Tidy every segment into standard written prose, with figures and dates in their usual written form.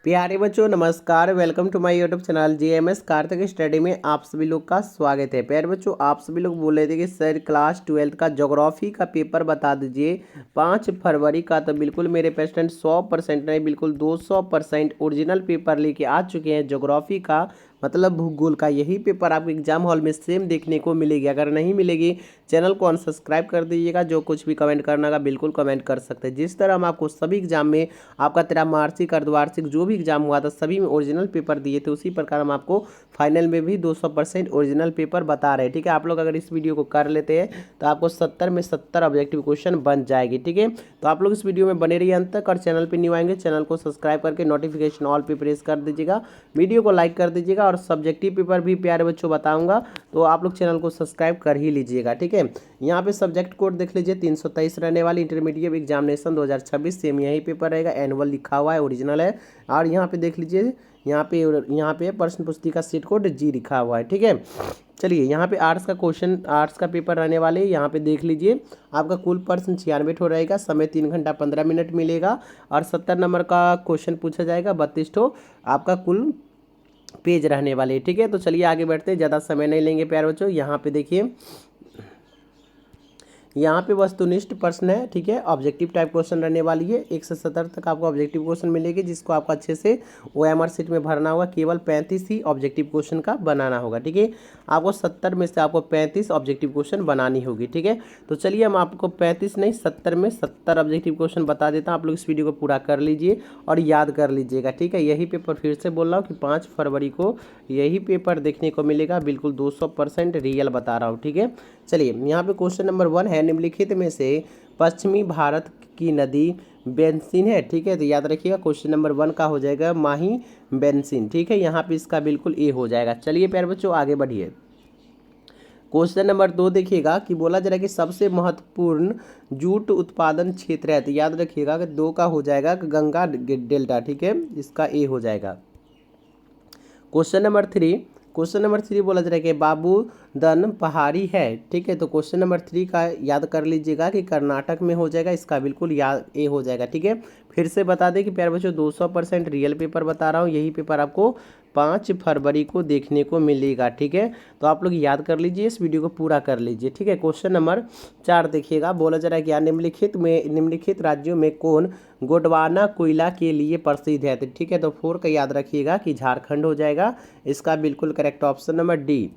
प्यारे बच्चों नमस्कार। Welcome to my YouTube channel GMS Kartik study में आप सभी लोग का स्वागत है। प्यारे बच्चों, आप सभी लोग बोल रहे थे कि सर क्लास 12th का ज्योग्राफी का पेपर बता दीजिए 5 फरवरी का। तो बिल्कुल मेरे पेस्टेंट 100% नहीं, बिल्कुल 200% ओरिजिनल पेपर लेके आ चुके हैं ज्योग्राफी का, मतलब भूगोल का। यही पेपर आपको एग्जाम हॉल में सेम देखने को मिलेगी। अगर नहीं मिलेगी चैनल को अनसब्सक्राइब कर दीजिएगा। जो कुछ भी कमेंट करना का बिल्कुल कमेंट कर सकते हैं। जिस तरह हम आपको सभी एग्जाम में आपका त्रैमासिक अर्धवार्षिक जो भी एग्जाम हुआ था सभी में ओरिजिनल पेपर दिए थे, उसी प्रकार हम आपको फाइनल में भी 200% ओरिजिनल पेपर बता रहे हैं। ठीक है, आप लोग अगर इस वीडियो को कर लेते हैं तो आपको 70 में 70 ऑब्जेक्टिव क्वेश्चन बन जाएगी। ठीक है, तो आप लोग इस वीडियो में बने रहिए अंत तक। और चैनल पर न्यू आएंगे चैनल को सब्सक्राइब करके नोटिफिकेशन ऑल पे प्रेस कर दीजिएगा, वीडियो को लाइक कर दीजिएगा। और सब्जेक्टिव पेपर भी प्यारे बच्चों बताऊंगा, तो आप लोग चैनल को सब्सक्राइब कर ही लीजिएगा। ठीक है, यहाँ पे सब्जेक्ट कोड देख लीजिए 323 रहने वाली इंटरमीडिएट एग्जामिनेशन 2026 सेम यही पेपर रहेगा। एनुअल लिखा हुआ है, ओरिजिनल है। और यहाँ पे देख लीजिए, यहाँ पे प्रश्न पुस्तिका सीट कोड जी लिखा हुआ है। ठीक है, चलिए यहाँ पे आर्ट्स का क्वेश्चन, आर्ट्स का पेपर रहने वाले यहाँ पे देख लीजिए। आपका कुल प्रश्न 96 ठो रहेगा, समय 3 घंटा 15 मिनट मिलेगा। और 70 नंबर का क्वेश्चन पूछा जाएगा, 32 ठो आपका कुल पेज रहने वाले। ठीक है, तो चलिए आगे बढ़ते हैं, ज़्यादा समय नहीं लेंगे प्यारे बच्चों। यहाँ पे देखिए, यहाँ पे वस्तुनिष्ठ प्रश्न है। ठीक है, ऑब्जेक्टिव टाइप क्वेश्चन रहने वाली है। 1 से 70 तक आपको ऑब्जेक्टिव क्वेश्चन मिलेगी, जिसको आपको अच्छे से OMR शीट में भरना होगा। केवल 35 ही ऑब्जेक्टिव क्वेश्चन का बनाना होगा। ठीक है, आपको 70 में से आपको 35 ऑब्जेक्टिव क्वेश्चन बनानी होगी। ठीक है, तो चलिए हम आपको 35 नहीं 70 में 70 ऑब्जेक्टिव क्वेश्चन बता देता हूँ। आप लोग इस वीडियो को पूरा कर लीजिए और याद कर लीजिएगा। ठीक है, यही पेपर फिर से बोल रहा हूँ कि 5 फरवरी को यही पेपर देखने को मिलेगा। बिल्कुल 200% रियल बता रहा हूँ। ठीक है, चलिए यहाँ पे क्वेश्चन नंबर 1 है, निम्नलिखित में से पश्चिमी भारत की नदी बेंसिन है। ठीक है, तो याद रखिएगा क्वेश्चन नंबर 1 का हो जाएगा माही बेंसिन। ठीक है, यहाँ पे इसका बिल्कुल ए हो जाएगा। चलिए प्यारे बच्चों आगे बढ़िए। क्वेश्चन नंबर 2 देखिएगा कि बोला जा रहा है कि सबसे महत्वपूर्ण जूट उत्पादन क्षेत्र है। तो याद रखिएगा कि 2 का हो जाएगा गंगा डेल्टा। ठीक है, इसका ए हो जाएगा। क्वेश्चन नंबर 3 बोला जा रहा है कि बाबूदन पहाड़ी है। ठीक है, तो क्वेश्चन नंबर 3 का याद कर लीजिएगा कि कर्नाटक में हो जाएगा। इसका बिल्कुल याद ए हो जाएगा। ठीक है, फिर से बता दें कि प्यारे बच्चों 200% रियल पेपर बता रहा हूँ। यही पेपर आपको 5 फरवरी को देखने को मिलेगा। ठीक है, तो आप लोग याद कर लीजिए, इस वीडियो को पूरा कर लीजिए। ठीक है, क्वेश्चन नंबर 4 देखिएगा। बोला जा रहा है कि निम्नलिखित राज्यों में कौन गोंडवाना कोयला के लिए प्रसिद्ध है। तो ठीक है, तो 4 का याद रखिएगा कि झारखंड हो जाएगा। इसका बिल्कुल करेक्ट ऑप्शन नंबर डी।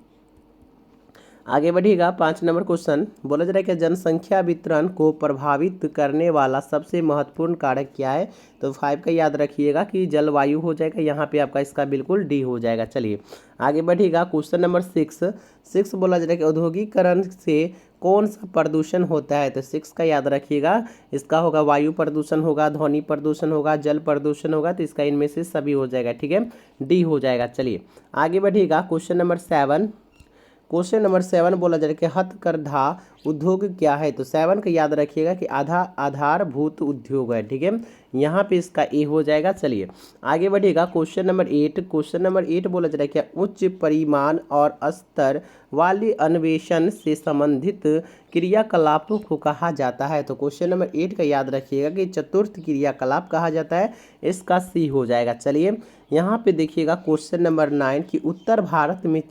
आगे बढ़िएगा, 5 नंबर क्वेश्चन बोला जा रहा है कि जनसंख्या वितरण को प्रभावित करने वाला सबसे महत्वपूर्ण कारक क्या है। तो 5 का याद रखिएगा कि जलवायु हो जाएगा। यहाँ पे आपका इसका बिल्कुल डी हो जाएगा। चलिए आगे बढ़िएगा, क्वेश्चन नंबर 6 बोला जा रहा है कि औद्योगिकरण से कौन सा प्रदूषण होता है। तो 6 का याद रखिएगा, इसका होगा वायु प्रदूषण होगा, ध्वनि प्रदूषण होगा, जल प्रदूषण होगा। तो इसका इनमें से सभी हो जाएगा। ठीक है, डी हो जाएगा। चलिए आगे बढ़िएगा, क्वेश्चन नंबर 7 बोला जा रहा है कि हथकरघा उद्योग क्या है। तो 7 का याद रखिएगा कि आधारभूत उद्योग है। ठीक है, यहाँ पे इसका ए हो जाएगा। चलिए आगे बढ़िएगा, क्वेश्चन नंबर 8 बोला जा रहा है कि उच्च परिमाण और स्तर वाले अन्वेषण से संबंधित क्रियाकलापों को कहा जाता है। तो क्वेश्चन नंबर 8 का याद रखिएगा कि चतुर्थ क्रियाकलाप कहा जाता है। इसका सी हो जाएगा। चलिए यहाँ पे देखिएगा, क्वेश्चन नंबर 9 कि उत्तर भारत में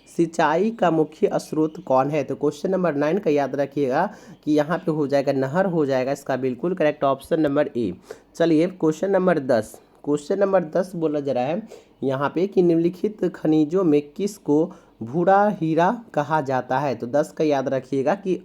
सिंचाई का मुख्य स्रोत कौन है। तो क्वेश्चन नंबर 9 का याद रखिएगा कि यहाँ पे हो जाएगा नहर हो जाएगा। इसका बिल्कुल करेक्ट ऑप्शन नंबर ए। चलिए क्वेश्चन नंबर 10 बोला जा रहा है यहाँ पे कि निम्नलिखित खनिजों में किसको भूरा हीरा कहा जाता है। तो 10 का याद रखिएगा कि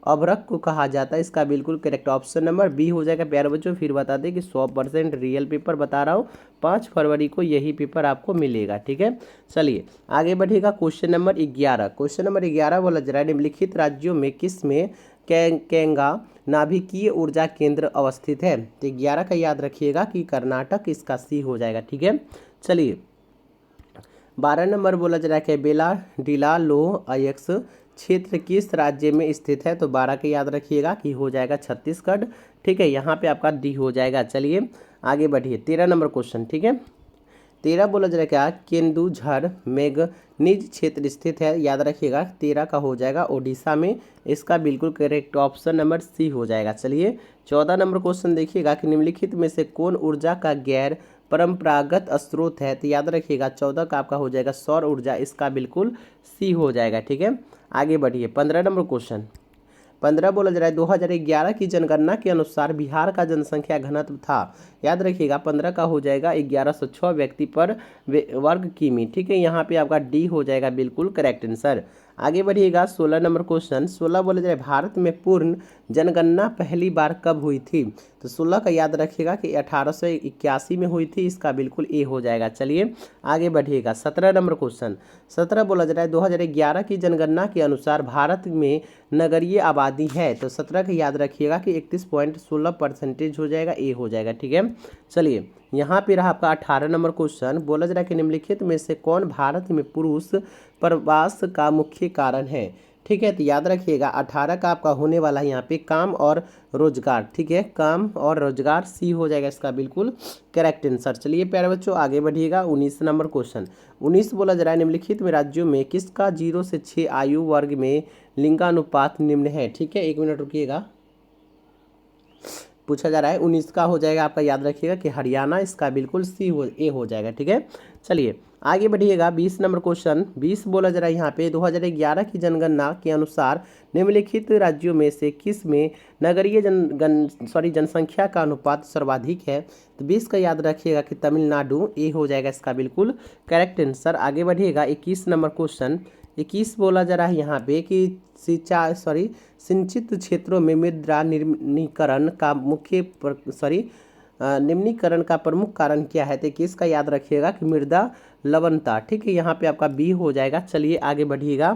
अभ्रक को कहा जाता है। इसका बिल्कुल करेक्ट ऑप्शन नंबर बी हो जाएगा। प्यारे बच्चों फिर बता दें कि 100% रियल पेपर बता रहा हूँ। 5 फरवरी को यही पेपर आपको मिलेगा। ठीक है, चलिए आगे बढ़ेगा, क्वेश्चन नंबर 11 बोला जा रहा है निम्नलिखित राज्यों में किस में केंगा नाभिकीय ऊर्जा केंद्र अवस्थित है। तो 11 का याद रखिएगा कि कर्नाटक, इसका सी हो जाएगा। ठीक है, चलिए 12 नंबर बोला जा रहा है कि बेला डीला लोह अयस्क क्षेत्र किस राज्य में स्थित है। तो 12 का याद रखिएगा कि हो जाएगा छत्तीसगढ़। ठीक है, यहाँ पे आपका डी हो जाएगा। चलिए आगे बढ़िए, 13 नंबर क्वेश्चन। ठीक है, 13 बोला जा रहा है क्या केंदुझर मैग्नीज क्षेत्र स्थित है। याद रखिएगा 13 का हो जाएगा ओडिशा में। इसका बिल्कुल करेक्ट ऑप्शन नंबर सी हो जाएगा। चलिए 14 नंबर क्वेश्चन देखिएगा कि निम्नलिखित में से कौन ऊर्जा का गैर परंपरागत स्रोत है? तो याद रखिएगा 14 का आपका हो जाएगा सौर ऊर्जा, इसका बिल्कुल सी हो जाएगा। ठीक है, आगे बढ़िए 15 नंबर क्वेश्चन। 15 बोला जा रहा है 2011 की जनगणना के अनुसार बिहार का जनसंख्या घनत्व था। याद रखिएगा 15 का हो जाएगा 1106 व्यक्ति पर वर्ग किमी। ठीक है, यहाँ पे आपका डी हो जाएगा बिल्कुल करेक्ट आंसर। आगे बढ़िएगा 16 नंबर क्वेश्चन। 16 बोला जाए भारत में पूर्ण जनगणना पहली बार कब हुई थी? तो 16 का याद रखिएगा कि 1881 में हुई थी, इसका बिल्कुल ए हो जाएगा। चलिए आगे बढ़िएगा 17 नंबर क्वेश्चन। 17 बोला जा रहा है 2011 की जनगणना के अनुसार भारत में नगरीय आबादी है? तो 17 का याद रखिएगा कि 31.16% हो जाएगा, ए हो जाएगा। ठीक है, चलिए यहाँ पे रहा आपका 18 नंबर क्वेश्चन। बोला जा रहा है कि निम्नलिखित में से कौन भारत में पुरुष प्रवास का मुख्य कारण है? ठीक है, तो याद रखिएगा 18 का आपका होने वाला है यहाँ पे काम और रोजगार। ठीक है, काम और रोजगार सी हो जाएगा इसका बिल्कुल करेक्ट आंसर। चलिए प्यारे बच्चों आगे बढ़िएगा 19 नंबर क्वेश्चन। 19 बोला जा रहा है निम्नलिखित में राज्यों में किसका 0 से 6 आयु वर्ग में लिंगानुपात निम्न है? ठीक है, 1 मिनट रुकिएगा, पूछा जा रहा है 19 का हो जाएगा आपका याद रखिएगा कि हरियाणा, इसका बिल्कुल ए हो जाएगा। ठीक है, चलिए आगे बढ़िएगा 20 नंबर क्वेश्चन। 20 बोला जा रहा है यहाँ पे 2011 की जनगणना के अनुसार निम्नलिखित राज्यों में से किस में नगरीय जनसंख्या का अनुपात सर्वाधिक है? तो 20 का याद रखिएगा कि तमिलनाडु, ए हो जाएगा इसका बिल्कुल करेक्ट आंसर। आगे बढ़िएगा 21 नंबर क्वेश्चन। 21 बोला जा रहा है यहाँ पे कि सिंचित क्षेत्रों में मृदा निम्नीकरण का निम्नीकरण का प्रमुख कारण क्या है? तो किसका याद रखिएगा कि मृदा लवणता। ठीक है, यहाँ पे आपका बी हो जाएगा। चलिए आगे बढ़िएगा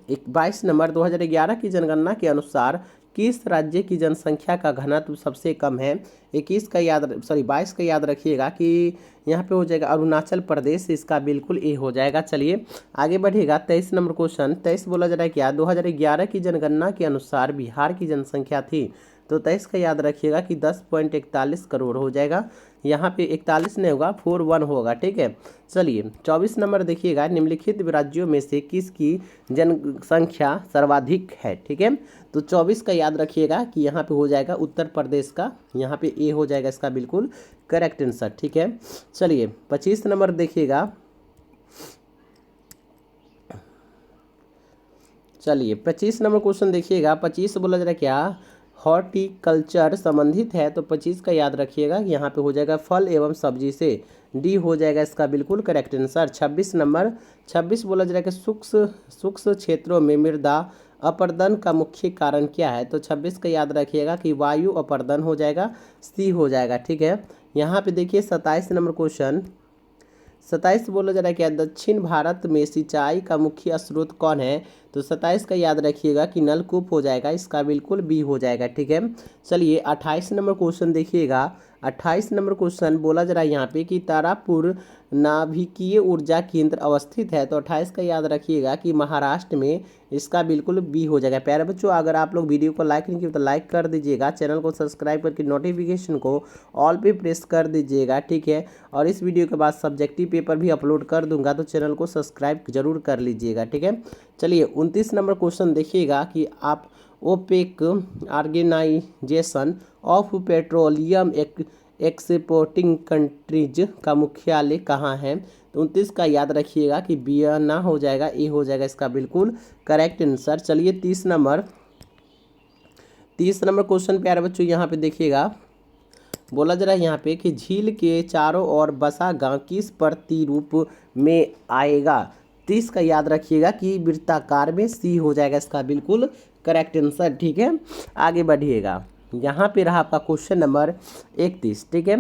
22 नंबर। 2011 की जनगणना के अनुसार किस राज्य की जनसंख्या का घनत्व सबसे कम है? 22 का याद रखिएगा कि यहाँ पे हो जाएगा अरुणाचल प्रदेश, इसका बिल्कुल ए हो जाएगा। चलिए आगे बढ़िएगा 23 नंबर क्वेश्चन। 23 बोला जा रहा है क्या 2011 की जनगणना के अनुसार बिहार की जनसंख्या थी? तो 23 का याद रखिएगा कि 10.41 करोड़ हो जाएगा। यहाँ पे 41 नहीं होगा, 41 होगा। ठीक है, चलिए 24 नंबर देखिएगा निम्नलिखित राज्यों में से किसकी जनसंख्या सर्वाधिक है? ठीक है, तो 24 का याद रखिएगा कि यहाँ पे हो जाएगा उत्तर प्रदेश का, यहाँ पे ए हो जाएगा इसका बिल्कुल करेक्ट आंसर। ठीक है, चलिए 25 नंबर देखिएगा। चलिए 25 नंबर क्वेश्चन देखिएगा। 25 बोला जा रहा है क्या हॉर्टिकल्चर संबंधित है? तो 25 का याद रखिएगा यहाँ पे हो जाएगा फल एवं सब्जी से, डी हो जाएगा इसका बिल्कुल करेक्ट आंसर। 26 नंबर। 26 बोला जा रहा है कि सूक्ष्म क्षेत्रों में मृदा अपर्दन का मुख्य कारण क्या है? तो 26 का याद रखिएगा कि वायु अपर्दन हो जाएगा, सी हो जाएगा। ठीक है, यहाँ पे देखिए 27 नंबर क्वेश्चन। 27 बोला जा रहा है क्या दक्षिण भारत में सिंचाई का मुख्य स्रोत कौन है? तो 27 का याद रखिएगा कि नलकूप हो जाएगा, इसका बिल्कुल बी हो जाएगा। ठीक है, चलिए 28 नंबर क्वेश्चन देखिएगा। 28 नंबर क्वेश्चन बोला जा रहा है यहाँ पे कि तारापुर नाभिकीय ऊर्जा केंद्र अवस्थित है? तो 28 का याद रखिएगा कि महाराष्ट्र में, इसका बिल्कुल बी हो जाएगा। प्यारे बच्चों अगर आप लोग वीडियो को लाइक नहीं किए तो लाइक कर दीजिएगा, चैनल को सब्सक्राइब करके नोटिफिकेशन को ऑल पे प्रेस कर दीजिएगा। ठीक है, और इस वीडियो के बाद सब्जेक्टिव पेपर भी अपलोड कर दूंगा, तो चैनल को सब्सक्राइब जरूर कर लीजिएगा। ठीक है, चलिए 29 नंबर क्वेश्चन देखिएगा कि आप OPEC organisation of petroleum exporting countries का मुख्यालय कहाँ है? तो 29 का याद रखिएगा कि वियना हो जाएगा, ए हो जाएगा इसका बिल्कुल करेक्ट आंसर। चलिए 30 नंबर क्वेश्चन प्यारे बच्चों यहाँ पे देखिएगा। बोला जा रहा है यहाँ पे कि झील के चारों ओर बसा गांव किस प्रतिरूप में आएगा? 30 का याद रखिएगा कि वृत्ताकार में, सी हो जाएगा इसका बिल्कुल करेक्ट आंसर। ठीक है, आगे बढ़िएगा। यहाँ पे रहा आपका क्वेश्चन नंबर 31। ठीक है,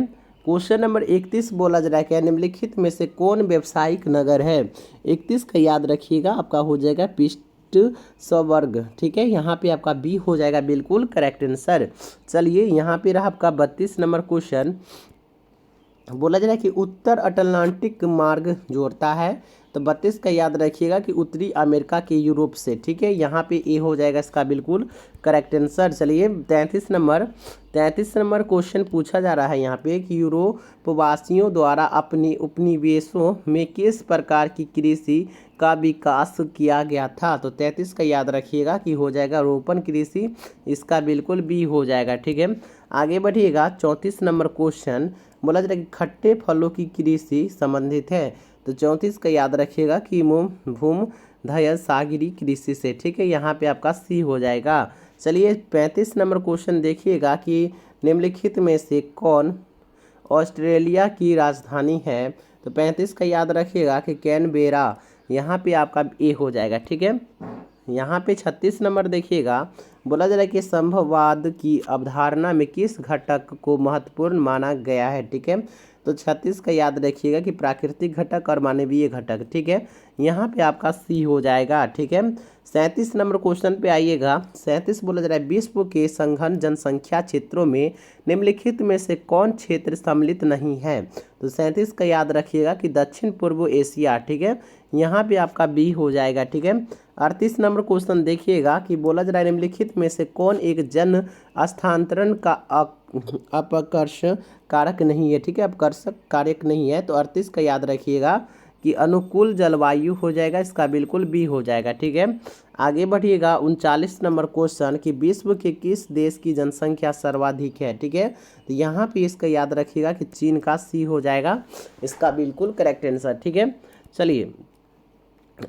क्वेश्चन नंबर 31 बोला जा रहा है क्या निम्नलिखित में से कौन व्यावसायिक नगर है? 31 का याद रखिएगा आपका हो जाएगा पिट्सबर्ग। ठीक है, यहाँ पे आपका बी हो जाएगा बिल्कुल करेक्ट आंसर। चलिए यहाँ पे रहा आपका 32 नंबर क्वेश्चन। बोला जा रहा है कि उत्तर अटलांटिक मार्ग जोड़ता है? तो 32 का याद रखिएगा कि उत्तरी अमेरिका के यूरोप से। ठीक है, यहाँ पे ए हो जाएगा इसका बिल्कुल करेक्ट आंसर। चलिए 33 नंबर क्वेश्चन पूछा जा रहा है यहाँ पे कि यूरोपवासियों द्वारा अपने उपनिवेशों में किस प्रकार की कृषि का विकास किया गया था? तो 33 का याद रखिएगा कि हो जाएगा रोपण कृषि, इसका बिल्कुल बी हो जाएगा। ठीक है, आगे बढ़िएगा 34 नंबर क्वेश्चन बोला जा रहा है कि खट्टे फलों की कृषि संबंधित है। तो 34 का याद रखिएगा कि भूमध्य सागरीय कृषि से, ठीक है, यहाँ पे आपका सी हो जाएगा। चलिए 35 नंबर क्वेश्चन देखिएगा कि निम्नलिखित में से कौन ऑस्ट्रेलिया की राजधानी है। तो 35 का याद रखिएगा कि कैनबेरा, यहाँ पे आपका ए हो जाएगा, ठीक है। यहाँ पे 36 नंबर देखिएगा बोला जा रहा है कि संभववाद की अवधारणा में किस घटक को महत्वपूर्ण माना गया है, ठीक है। तो 36 का याद रखिएगा कि प्राकृतिक घटक और मानवीय घटक, ठीक है, यहाँ पे आपका सी हो जाएगा, ठीक है। 37 नंबर क्वेश्चन पे आइएगा। 37 बोला जा रहा है विश्व के सघन जनसंख्या क्षेत्रों में निम्नलिखित में से कौन क्षेत्र सम्मिलित नहीं है। तो 37 का याद रखिएगा कि दक्षिण पूर्व एशिया, ठीक है, यहाँ पे आपका बी हो जाएगा, ठीक है। 38 नंबर क्वेश्चन देखिएगा कि बोला जा रहा है निम्नलिखित में से कौन एक जन स्थानांतरण का अपकर्ष कारक नहीं है, ठीक है, अपकर्षक कारक नहीं है। तो 38 का याद रखिएगा कि अनुकूल जलवायु हो जाएगा, इसका बिल्कुल बी हो जाएगा, ठीक है। आगे बढ़िएगा 39 नंबर क्वेश्चन कि विश्व के किस देश की जनसंख्या सर्वाधिक है, ठीक है। तो यहाँ पे इसका याद रखिएगा कि चीन का सी हो जाएगा, इसका बिल्कुल करेक्ट आंसर, ठीक है। चलिए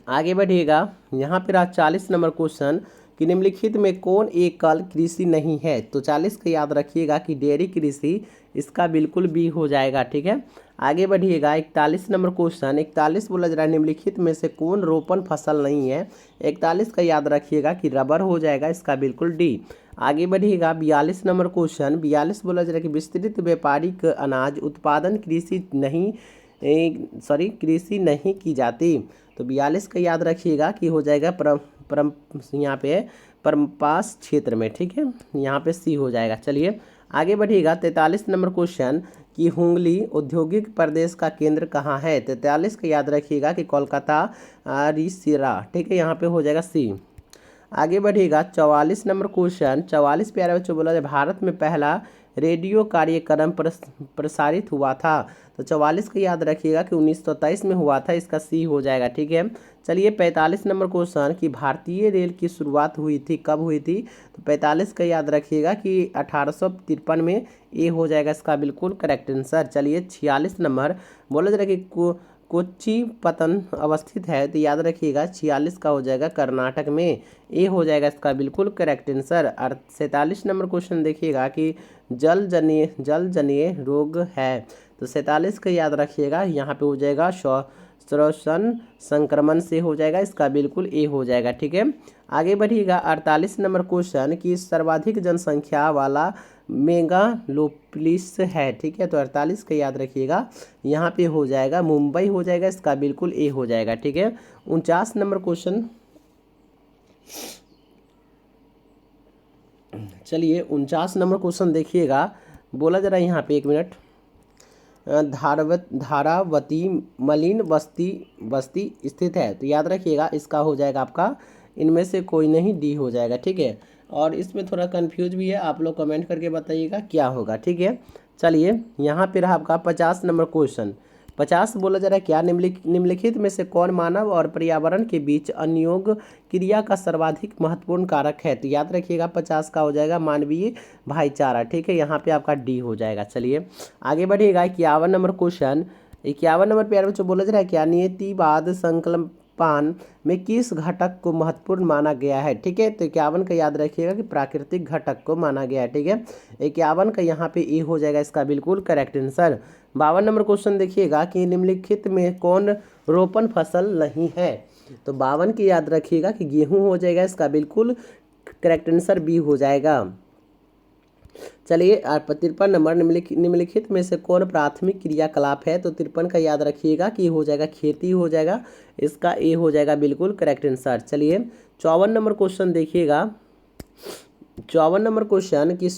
आगे बढ़िएगा। यहाँ पर आज 40 नंबर क्वेश्चन कि निम्नलिखित में कौन एकल कृषि नहीं है। तो 40 का याद रखिएगा कि डेयरी कृषि, इसका बिल्कुल बी हो जाएगा, ठीक है। आगे बढ़िएगा 41 नंबर क्वेश्चन। 41 बोला जा रहा है निम्नलिखित में से कौन रोपण फसल नहीं है। 41 का याद रखिएगा कि रबर हो जाएगा, इसका बिल्कुल डी। आगे बढ़िएगा 42 नंबर क्वेश्चन। 42 बोला जा रहा है कि विस्तृत व्यापारिक अनाज उत्पादन कृषि नहीं की जाती। तो 42 का याद रखिएगा कि हो जाएगा यहाँ पे परम्पास क्षेत्र में, ठीक है, यहाँ पे सी हो जाएगा। चलिए आगे बढ़िएगा 43 नंबर क्वेश्चन कि हुगली औद्योगिक प्रदेश का केंद्र कहाँ है। 43 का याद रखिएगा कि कोलकाता रिसिरा, ठीक है, यहाँ पे हो जाएगा सी। आगे बढ़िएगा 44 नंबर क्वेश्चन। 44 प्यारे बच्चों बोला जाए भारत में पहला रेडियो कार्यक्रम प्रसारित हुआ था। तो 44 का याद रखिएगा कि 1923 में हुआ था, इसका सी हो जाएगा, ठीक है। चलिए 45 नंबर क्वेश्चन कि भारतीय रेल की शुरुआत हुई थी, कब हुई थी। तो 45 का याद रखिएगा कि 1853 में, ए हो जाएगा, इसका बिल्कुल करेक्ट आंसर। चलिए 46 नंबर बोला जा रहा है कि कोच्चि पतन अवस्थित है। तो याद रखिएगा 46 का हो जाएगा कर्नाटक में, ए हो जाएगा, इसका बिल्कुल करेक्ट आंसर। 47 नंबर क्वेश्चन देखिएगा कि जल जनीय रोग है। तो 47 का याद रखिएगा, यहाँ पे हो जाएगा श्वसन संक्रमण से हो जाएगा, इसका बिल्कुल ए हो जाएगा, ठीक है। आगे बढ़िएगा 48 नंबर क्वेश्चन कि सर्वाधिक जनसंख्या वाला मेगालोपोलिस है, ठीक है। तो 48 का याद रखिएगा, यहाँ पे हो जाएगा मुंबई हो जाएगा, इसका बिल्कुल ए हो जाएगा, ठीक है। 49 नंबर क्वेश्चन। चलिए 49 नंबर क्वेश्चन देखिएगा बोला जा रहा है यहाँ पे, एक मिनट, धारावती मलिन बस्ती स्थित है। तो याद रखिएगा इसका हो जाएगा आपका इनमें से कोई नहीं, डी हो जाएगा, ठीक है। और इसमें थोड़ा कंफ्यूज भी है, आप लोग कमेंट करके बताइएगा क्या होगा, ठीक है। चलिए यहाँ पे रहा आपका 50 नंबर क्वेश्चन। 50 बोला जा रहा है क्या निम्नलिखित में से कौन मानव और पर्यावरण के बीच अनुयोग क्रिया का सर्वाधिक महत्वपूर्ण कारक है। तो याद रखिएगा 50 का हो जाएगा मानवीय भाईचारा, ठीक है, यहाँ पे आपका डी हो जाएगा। चलिए आगे बढ़िएगा 51 नंबर क्वेश्चन। 51 नंबर प्यारे बच्चों बोला जा रहा है क्या नियतिवाद संकल्पन में किस घटक को महत्वपूर्ण माना गया है, ठीक है। तो 51 का याद रखिएगा कि प्राकृतिक घटक को माना गया है, ठीक है। 51 का यहाँ पे ए हो जाएगा, इसका बिल्कुल करेक्ट आंसर। 52 नंबर क्वेश्चन देखिएगा कि निम्नलिखित में कौन रोपण फसल नहीं है। तो 52 की याद रखिएगा कि गेहूं हो जाएगा, इसका बिल्कुल करेक्ट आंसर बी हो जाएगा। चलिए 53 नंबर निम्नलिखित में से कौन प्राथमिक क्रियाकलाप है। तो 53 का याद रखिएगा कि हो जाएगा खेती हो जाएगा, इसका ए हो जाएगा, बिल्कुल करेक्ट आंसर। चलिए 54 नंबर क्वेश्चन देखिएगा। 54 नंबर क्वेश्चन कि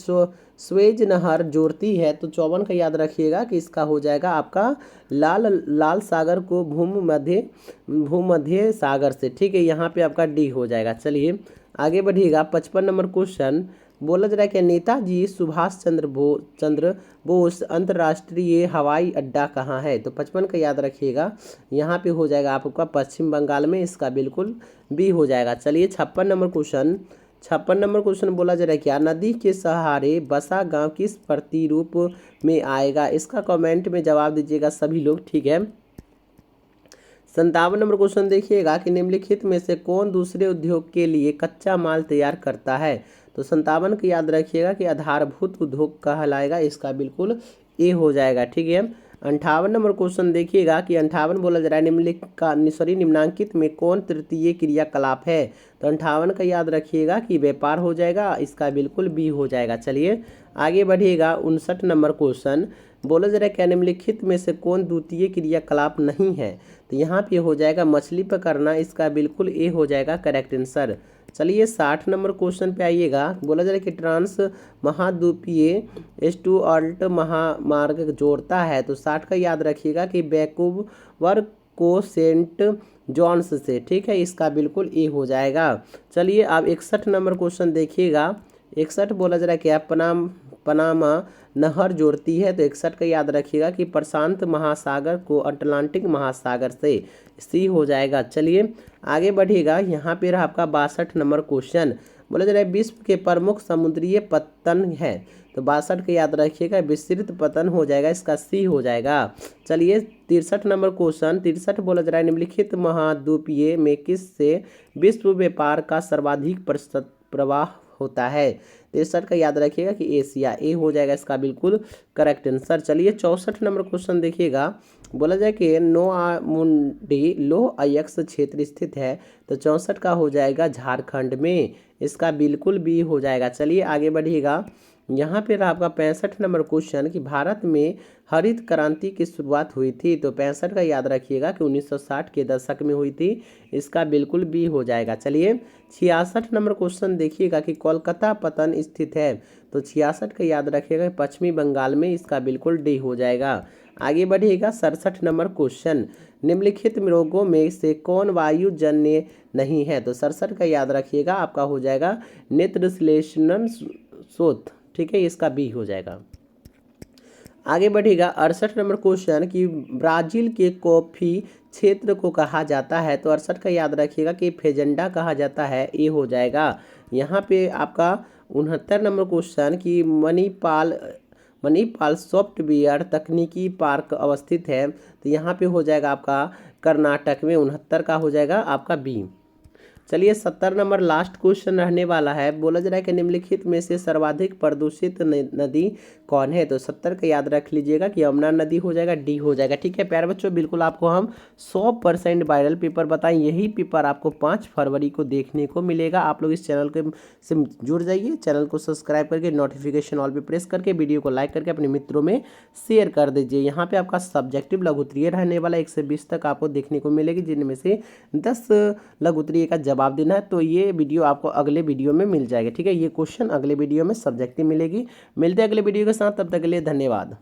स्वेज नहर जोड़ती है। तो 54 का याद रखिएगा कि इसका हो जाएगा आपका लाल सागर को भूमध्य सागर से, ठीक है, यहाँ पे आपका डी हो जाएगा। चलिए आगे बढ़िएगा 55 नंबर क्वेश्चन बोला जा रहा है कि नेताजी सुभाष चंद्र बोस अंतर्राष्ट्रीय हवाई अड्डा कहाँ है। तो 55 का याद रखिएगा, यहाँ पे हो जाएगा आपका पश्चिम बंगाल में, इसका बिल्कुल बी हो जाएगा। चलिए 56 नंबर क्वेश्चन। 56 नंबर क्वेश्चन बोला जा रहा है क्या नदी के सहारे बसा गांव किस प्रतिरूप में आएगा। इसका कमेंट में जवाब दीजिएगा सभी लोग, ठीक है। 57 नंबर क्वेश्चन देखिएगा कि निम्नलिखित में से कौन दूसरे उद्योग के लिए कच्चा माल तैयार करता है। तो 57 को याद रखिएगा कि आधारभूत उद्योग कहलाएगा, इसका बिल्कुल ए हो जाएगा, ठीक है। 58 नंबर क्वेश्चन देखिएगा कि 58 बोला जा रहा है निम्नांकित में कौन तृतीय क्रियाकलाप है। तो 58 का याद रखिएगा कि व्यापार हो जाएगा, इसका बिल्कुल बी हो जाएगा। चलिए आगे बढ़िएगा। 59 नंबर क्वेश्चन बोला जा रहा है क्या निम्नलिखित में से कौन द्वितीय क्रियाकलाप नहीं है। तो यहाँ पे हो जाएगा मछली पकड़ना, इसका बिल्कुल ए हो जाएगा करेक्ट आंसर। चलिए 60 नंबर क्वेश्चन पे आइएगा। बोला जा रहा है कि ट्रांस महाद्वीपीय स्टुअर्ट महामार्ग जोड़ता है। तो 60 का याद रखिएगा कि वैंकूवर को सेंट जॉन्स से, ठीक है, इसका बिल्कुल ए हो जाएगा। चलिए अब 61 नंबर क्वेश्चन देखिएगा। 61 बोला जा रहा है कि पनामा नहर जोड़ती है। तो 61 का याद रखिएगा कि प्रशांत महासागर को अटलांटिक महासागर से, सी हो जाएगा। चलिए आगे बढ़िएगा। यहाँ पे रहा आपका 62 नंबर क्वेश्चन। बोला जा रहा है विश्व के प्रमुख समुद्रीय पत्तन है। तो 62 का याद रखिएगा विस्तृत पतन हो जाएगा, इसका सी हो जाएगा। चलिए 63 नंबर क्वेश्चन। 63 बोला जा रहा है निम्नलिखित महाद्वीपीय में किस से विश्व व्यापार का सर्वाधिक प्रवाह होता है। 63 का याद रखिएगा कि एशिया, ए हो जाएगा, इसका बिल्कुल करेक्ट आंसर। चलिए 64 नंबर क्वेश्चन देखिएगा। बोला जाए कि नोआमुंडी लोह अयस्क क्षेत्र स्थित है। तो 64 का हो जाएगा झारखंड में, इसका बिल्कुल बी हो जाएगा। चलिए आगे बढ़िएगा। यहाँ पे रहा आपका 65 नंबर क्वेश्चन कि भारत में हरित क्रांति की शुरुआत हुई थी। तो 65 का याद रखिएगा कि 1960 के दशक में हुई थी, इसका बिल्कुल बी हो जाएगा। चलिए 66 नंबर क्वेश्चन देखिएगा कि कोलकाता पतन स्थित है। तो 66 का याद रखिएगा पश्चिमी बंगाल में, इसका बिल्कुल डी हो जाएगा। आगे बढ़िएगा। 67 नंबर क्वेश्चन निम्नलिखित रोगों में से कौन वायुजन्य नहीं है। तो 67 का याद रखिएगा आपका हो जाएगा नेत्रश्लेष्ण शोथ, ठीक है, इसका बी हो जाएगा। आगे बढ़ेगा। 68 नंबर क्वेश्चन कि ब्राजील के कॉफी क्षेत्र को कहा जाता है। तो 68 का याद रखिएगा कि फेजेंडा कहा जाता है, ए हो जाएगा। यहाँ पे आपका 69 नंबर क्वेश्चन कि मणिपाल सॉफ्टवेयर तकनीकी पार्क अवस्थित है। तो यहाँ पे हो जाएगा आपका कर्नाटक में, 69 का हो जाएगा आपका बी। चलिए 70 नंबर लास्ट क्वेश्चन रहने वाला है। बोला जा रहा है कि निम्नलिखित में से सर्वाधिक प्रदूषित नदी कौन है। तो 70 का याद रख लीजिएगा कि यमुना नदी हो जाएगा, डी हो जाएगा। ठीक है प्यारे बच्चों, बिल्कुल आपको हम 100% वायरल पेपर बताएं। यही पेपर आपको 5 फरवरी को देखने को मिलेगा। आप लोग इस चैनल के से जुड़ जाइए, चैनल को सब्सक्राइब करके नोटिफिकेशन ऑल पे प्रेस करके वीडियो को लाइक करके अपने मित्रों में शेयर कर दीजिए। यहाँ पे आपका सब्जेक्टिव लघु उत्तरीय रहने वाला 1 से 20 तक आपको देखने को मिलेगी, जिनमें से 10 लघु उत्तरीय का जवाब देना है। तो ये वीडियो आपको अगले वीडियो में मिल जाएगा। ठीक है, ये क्वेश्चन अगले वीडियो में सब्जेक्टिव मिलेगी। मिलते हैं अगले वीडियो के साथ, तब तक के लिए धन्यवाद।